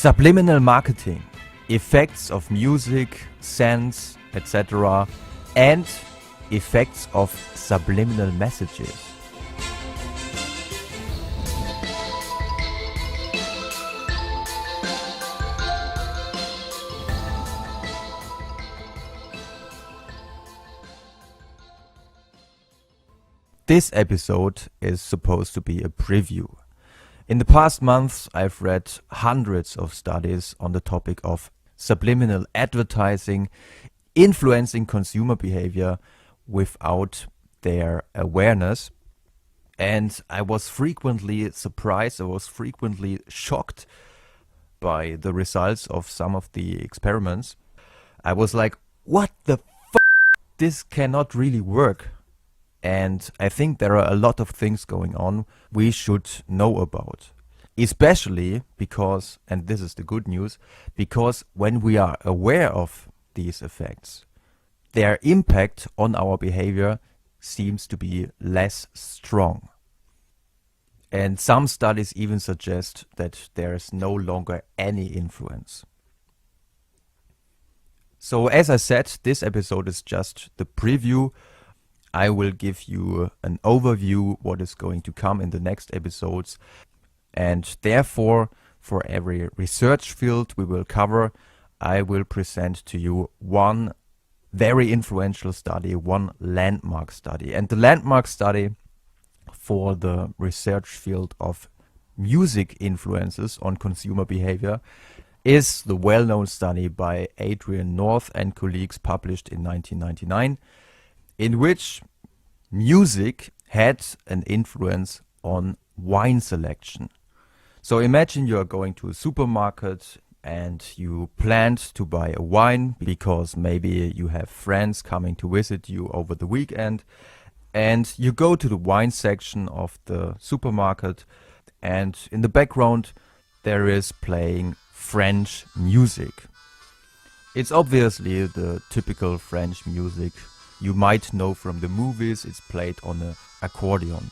Subliminal marketing, effects of music, scents, etc., and effects of subliminal messages. This episode is supposed to be a preview. In the past months, I've read hundreds of studies on the topic of subliminal advertising influencing consumer behavior without their awareness. And I was frequently surprised, I was frequently shocked by the results of some of the experiments. I was like, what the f***? This cannot really work. And I think there are a lot of things going on we should know about. Especially because, and this is the good news, because when we are aware of these effects, their impact on our behavior seems to be less strong. And some studies even suggest that there is no longer any influence. So as I said, this episode is just the preview. I will give you an overview what is going to come in the next episodes, and therefore for every research field we will cover, I will present to you one very influential study, one landmark study. And the landmark study for the research field of music influences on consumer behavior is the well-known study by Adrian North and colleagues published in 1999. In which music had an influence on wine selection. So imagine you are going to a supermarket and you planned to buy a wine because maybe you have friends coming to visit you over the weekend, and you go to the wine section of the supermarket, and in the background there is playing French music. It's obviously the typical French music you might know from the movies. It's played on an accordion.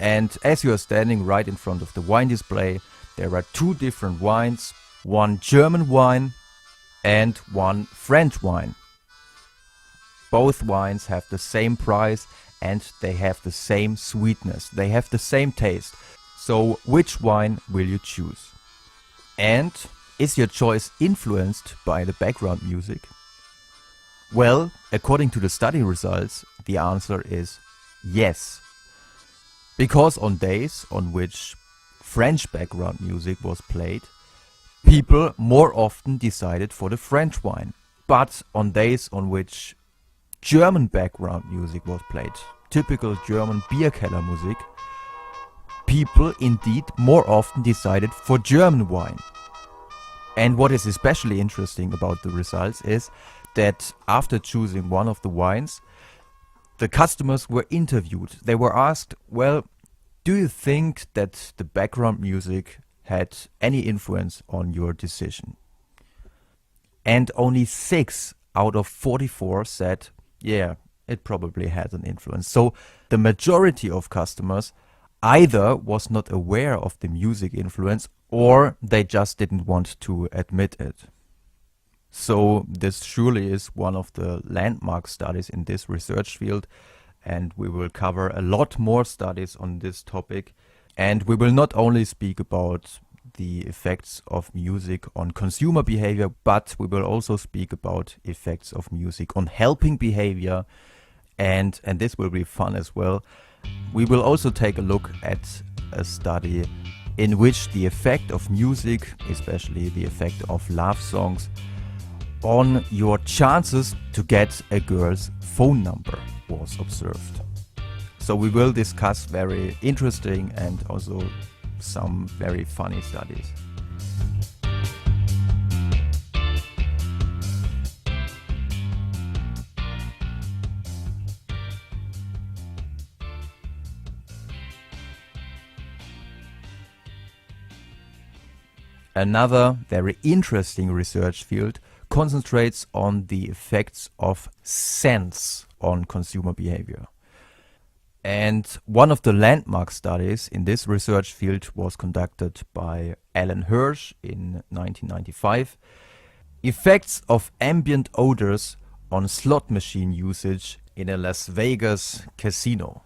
And as you are standing right in front of the wine display, there are two different wines, one German wine and one French wine. Both wines have the same price and they have the same sweetness. They have the same taste. So which wine will you choose? And is your choice influenced by the background music? Well, according to the study results, the answer is yes. Because on days on which French background music was played, people more often decided for the French wine. But on days on which German background music was played, typical German Bierkellermusik, people indeed more often decided for German wine. And what is especially interesting about the results is that after choosing one of the wines, the customers were interviewed. They were asked, well, do you think that the background music had any influence on your decision? And only 6 out of 44 said, yeah, it probably had an influence. So the majority of customers either was not aware of the music influence or they just didn't want to admit it. So this surely is one of the landmark studies in this research field, and we will cover a lot more studies on this topic. And we will not only speak about the effects of music on consumer behavior, but we will also speak about effects of music on helping behavior, and this will be fun as well. We will also take a look at a study in which the effect of music, especially the effect of love songs, on your chances to get a girl's phone number was observed. So we will discuss very interesting and also some very funny studies. Another very interesting research field concentrates on the effects of scents on consumer behavior. And one of the landmark studies in this research field was conducted by Alan Hirsch in 1995. Effects of ambient odors on slot machine usage in a Las Vegas casino.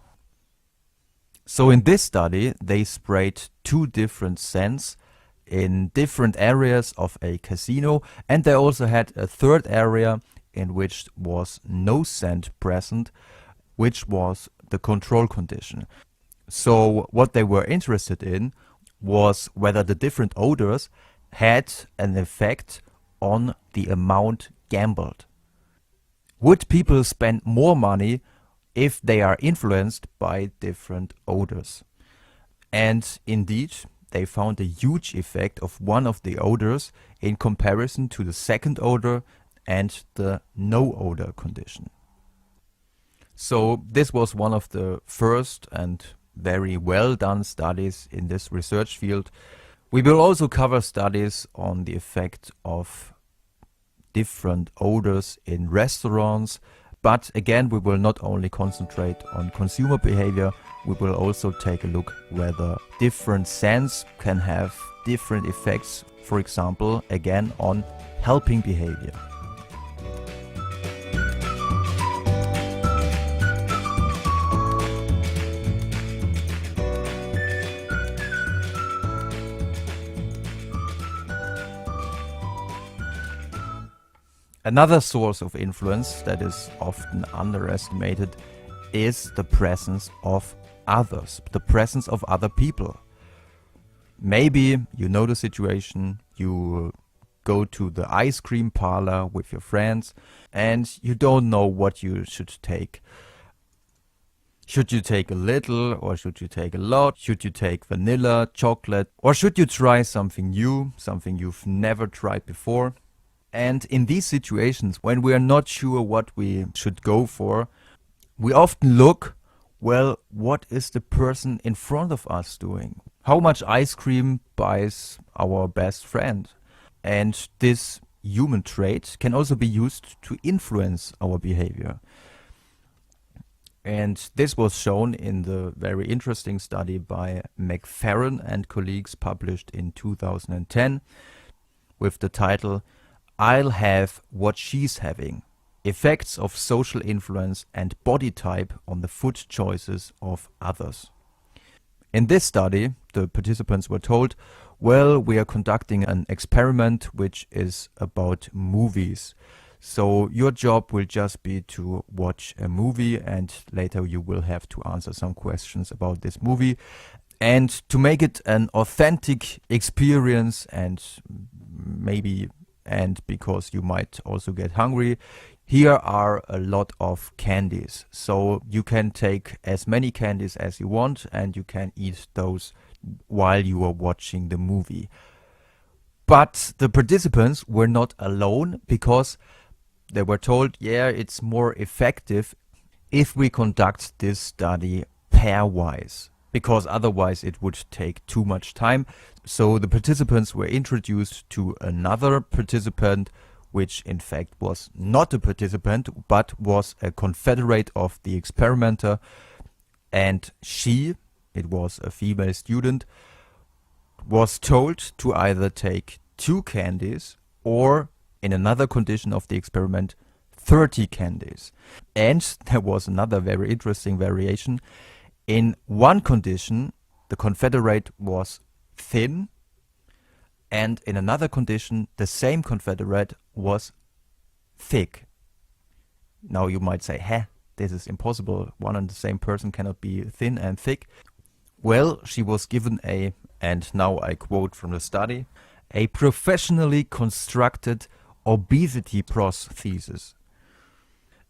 So in this study, they sprayed 2 different scents in different areas of a casino, and they also had a third area in which was no scent present, which was the control condition. So what they were interested in was whether the different odors had an effect on the amount gambled. Would people spend more money if they are influenced by different odors? And indeed, they found a huge effect of one of the odors in comparison to the second odor and the no odor condition. So this was one of the first and very well done studies in this research field. We will also cover studies on the effect of different odors in restaurants, but again we will not only concentrate on consumer behavior, we will also take a look whether different scents can have different effects, for example, again on helping behavior. Another source of influence that is often underestimated is the presence of others, the presence of other people. Maybe you know the situation, you go to the ice cream parlor with your friends and you don't know what you should take. Should you take a little or should you take a lot? Should you take vanilla, chocolate, or should you try something new, something you've never tried before? And in these situations, when we are not sure what we should go for, we often look, well, what is the person in front of us doing? How much ice cream buys our best friend? And this human trait can also be used to influence our behavior. And this was shown in the very interesting study by McFerrin and colleagues published in 2010 with the title, I'll have what she's having. Effects of social influence and body type on the food choices of others. In this study, the participants were told, well, we are conducting an experiment which is about movies. So your job will just be to watch a movie and later you will have to answer some questions about this movie. And to make it an authentic experience and because you might also get hungry, here are a lot of candies. So you can take as many candies as you want and you can eat those while you are watching the movie. But the participants were not alone because they were told, yeah, it's more effective if we conduct this study pairwise, because otherwise it would take too much time. So the participants were introduced to another participant, which in fact was not a participant, but was a confederate of the experimenter. And she, it was a female student, was told to either take 2 candies or, in another condition of the experiment, 30 candies. And there was another very interesting variation. In one condition, the confederate was thin, and in another condition, the same confederate was thick. Now you might say, this is impossible. One and the same person cannot be thin and thick. Well, she was given and now I quote from the study, a professionally constructed obesity prosthesis.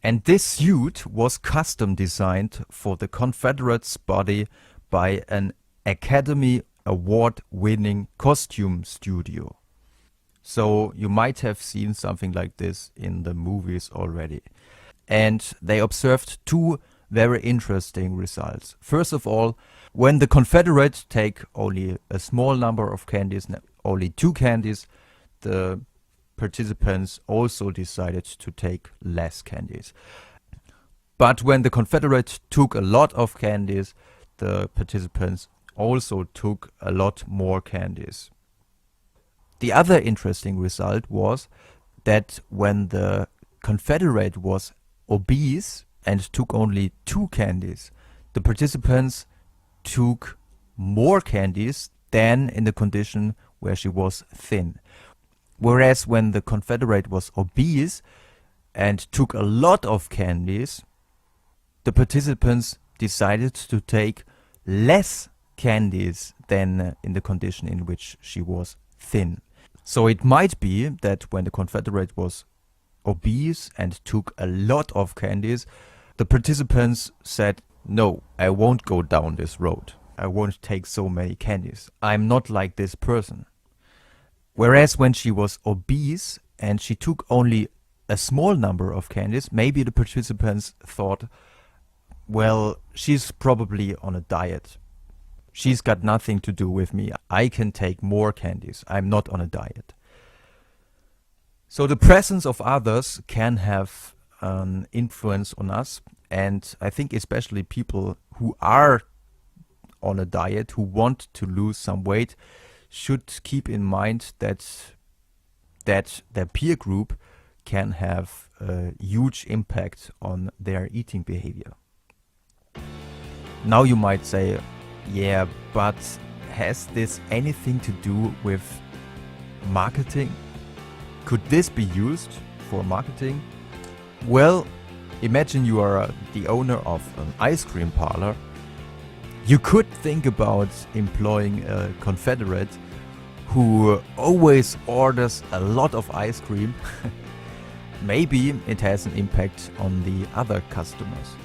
And this suit was custom designed for the Confederate's body by an Academy Award-winning costume studio. So you might have seen something like this in the movies already. And they observed 2 very interesting results. First of all, when the Confederates take only a small number of candies, only 2 candies, the participants also decided to take less candies. But when the Confederate took a lot of candies, the participants also took a lot more candies. The other interesting result was that when the Confederate was obese and took only 2 candies, the participants took more candies than in the condition where she was thin. Whereas when the Confederate was obese and took a lot of candies, the participants decided to take less candies than in the condition in which she was thin. So it might be that when the Confederate was obese and took a lot of candies, the participants said, no, I won't go down this road. I won't take so many candies. I'm not like this person. Whereas when she was obese and she took only a small number of candies, maybe the participants thought, well, she's probably on a diet. She's got nothing to do with me. I can take more candies. I'm not on a diet. So the presence of others can have an influence on us. And I think especially people who are on a diet, who want to lose some weight, should keep in mind that their peer group can have a huge impact on their eating behavior. Now you might say, yeah, but has this anything to do with marketing? Could this be used for marketing? Well, imagine you are the owner of an ice cream parlor. You could think about employing a Confederate who always orders a lot of ice cream. Maybe it has an impact on the other customers.